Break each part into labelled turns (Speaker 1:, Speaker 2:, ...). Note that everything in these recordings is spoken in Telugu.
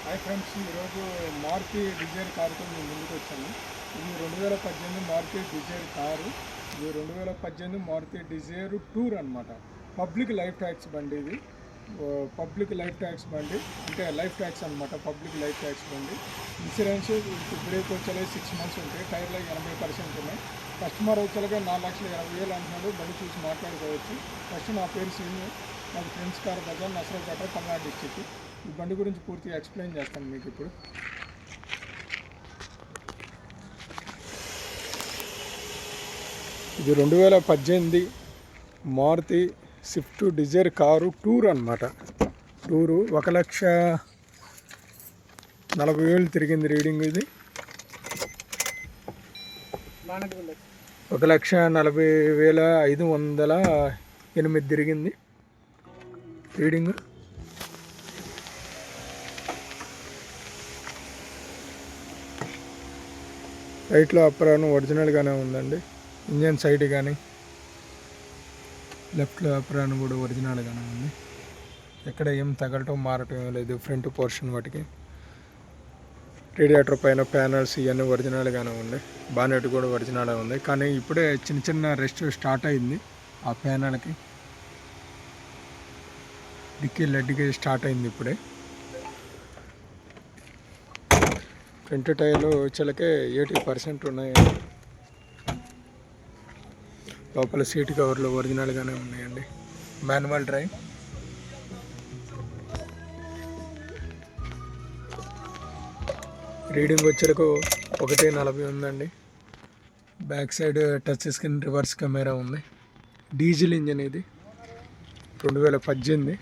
Speaker 1: హాయ్ ఫ్రెండ్స్, ఈరోజు మారుతి డిజైర్ కారుతో మేము ముందుకు వచ్చాము. ఇది 2018 మారుతి డిజైర్ కారు. ఇది 2018 మారుతి డిజైర్ టూర్ అనమాట. పబ్లిక్ లైఫ్ ట్యాక్స్ బండి ఇది. పబ్లిక్ లైఫ్ ట్యాక్స్ బండి అంటే లైఫ్ ట్యాక్స్ అనమాట. పబ్లిక్ లైఫ్ ట్యాక్స్ బండి. ఇన్సూరెన్స్ బ్రేక్ వచ్చేలాగా 6 months ఉంటాయి. టైర్లో 80% ఉన్నాయి. కస్టమర్ వచ్చేలాగా 4,80,000 అంటున్నాడు. బండి చూసి మాట్లాడుకోవచ్చు. ఫస్ట్ నా పేరు శ్రీను, మాది friends car Bazaar, Narasaraopet, Palnadu district. ఈ బండి గురించి పూర్తిగా ఎక్స్ప్లెయిన్ చేస్తాను మీకు ఇప్పుడు. ఇది 2018 Maruti Swift Dzire car tour అనమాట. టూరు 1,40,000 తిరిగింది రీడింగ్. ఇది 1,40,508 తిరిగింది రీడింగ్. రైట్లో అప్పరాను ఒరిజినల్గానే ఉందండి. ఇంజన్ సైడ్ కానీ లెఫ్ట్లో అప్పరాను కూడా ఒరిజినల్గానే ఉంది. ఎక్కడ ఏం తగలటం మారటం లేదు. ఫ్రంట్ పోర్షన్ వాటికి రేడియేటర్ పైన ప్యానల్స్ ఇవన్నీ ఒరిజినల్గానే ఉన్నాయి. బానెట్ కూడా ఒరిజినల్గా ఉంది. కానీ ఇప్పుడే చిన్న చిన్న రెస్ట్ స్టార్ట్ అయింది. ఆ ప్యానల్కి డిక్కీ లెడ్కి స్టార్ట్ అయింది ఇప్పుడే. ఫ్రంట్ టైర్లు వచ్చేలకే 80% ఉన్నాయండి. లోపల సీట్ కవర్లు ఒరిజినల్గానే ఉన్నాయండి. Manual drive. రీడింగ్ వచ్చేలకు 1,40 ఉందండి. Back side touch screen reverse camera ఉంది. డీజిల్ ఇంజన్ ఇది. 2018.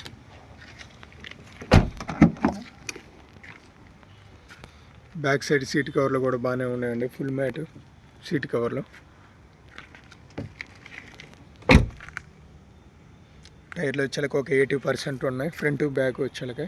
Speaker 1: బ్యాక్ సైడ్ సీట్ కవర్లు కూడా బాగానే ఉన్నాయండి. ఫుల్ మ్యాట్ సీట్ కవర్లు. టైర్లు వచ్చేలకు ఒక 80% ఉన్నాయి. ఫ్రంట్ బ్యాక్ వచ్చేలకే.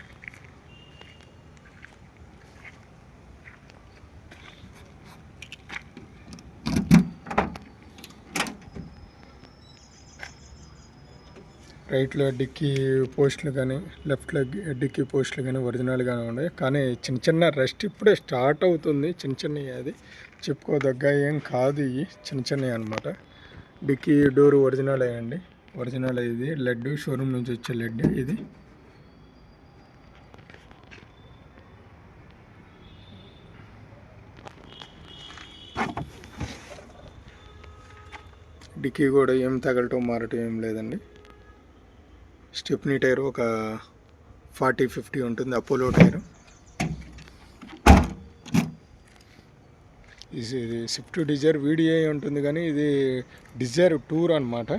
Speaker 1: రైట్లో డిక్కీ పోస్టులు కానీ లెఫ్ట్లో డిక్కీ పోస్టులు కానీ ఒరిజినల్గానే ఉన్నాయి. కానీ చిన్న చిన్న రెస్ట్ ఇప్పుడే స్టార్ట్ అవుతుంది. చిన్న చిన్నవి అది చెప్పుకోదగ్గ ఏం కాదు. ఇవి చిన్న చిన్నవి అనమాట. డిక్కీ డోర్ ఒరిజినల్ అయ్యండి. ఒరిజినల్ ఇది లెడ్, షోరూమ్ నుంచి వచ్చే లెడ్ ఇది. డిక్కీ కూడా ఏం తగలటం మారటం ఏం లేదండి. స్టెప్నీ టైర్ ఒక 40-50 ఉంటుంది. Apollo tyre. ఇది స్విఫ్ట్ డిజైర్ వీడియో ఉంటుంది కానీ ఇది డిజైర్ టూర్ అనమాట.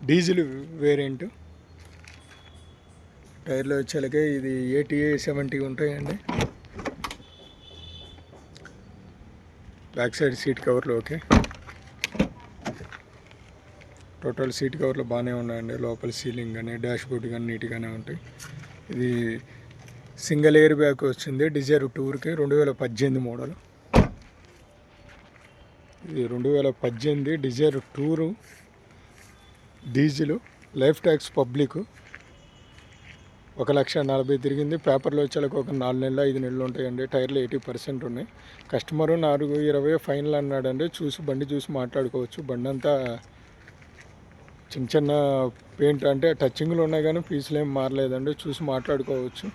Speaker 1: Diesel variant. టైర్లో వచ్చేలాగే ఇది 80-70 ఉంటాయండి. బ్యాక్ సైడ్ సీట్ కవర్లు ఓకే. టోటల్ సీట్ కవర్లు బాగానే ఉన్నాయండి. లోపల సీలింగ్ కానీ డాష్ బోర్డ్ కానీ నీట్గానే ఉంటాయి. ఇది సింగిల్ ఎయిర్ బ్యాగ్ వచ్చింది డిజైర్ టూర్కి. 2018 మోడల్. ఇది 2018 Dzire tour diesel life tax public. 1,40,000 తిరిగింది. పేపర్లో వచ్చేలకు ఒక 4 నెలలు 5 నెలలు ఉంటాయండి. టైర్లు 80% ఉన్నాయి. కస్టమరు 4,20,000 ఫైనల్ అన్నాడండి. చూసి బండి చూసి మాట్లాడుకోవచ్చు. బండి అంతా చిన్న చిన్న పెయింట్ అంటే టచింగ్లు ఉన్నాయి కానీ పీసులు ఏం మారలేదండి. చూసి మాట్లాడుకోవచ్చు.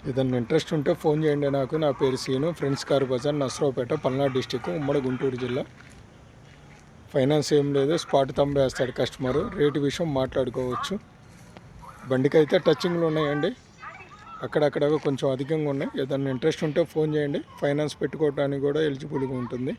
Speaker 1: ఏదన్నా ఇంట్రెస్ట్ ఉంటే ఫోన్ చేయండి నాకు. నా పేరు Seenu, friends car Bazaar, Narasaraopet, Palnadu district, ఉమ్మడి గుంటూరు జిల్లా. ఫైనాన్స్ ఏం లేదు. స్పాట్ తంబు వేస్తాడు కస్టమరు. రేటు విషయం మాట్లాడుకోవచ్చు. బండికి అయితే టచింగ్లు ఉన్నాయండి. అక్కడక్కడ కొంచెం అధికంగా ఉన్నాయి. ఏదన్నా ఇంట్రెస్ట్ ఉంటే ఫోన్ చేయండి. ఫైనాన్స్ పెట్టుకోవడానికి కూడా ఎలిజిబుల్గా ఉంటుంది.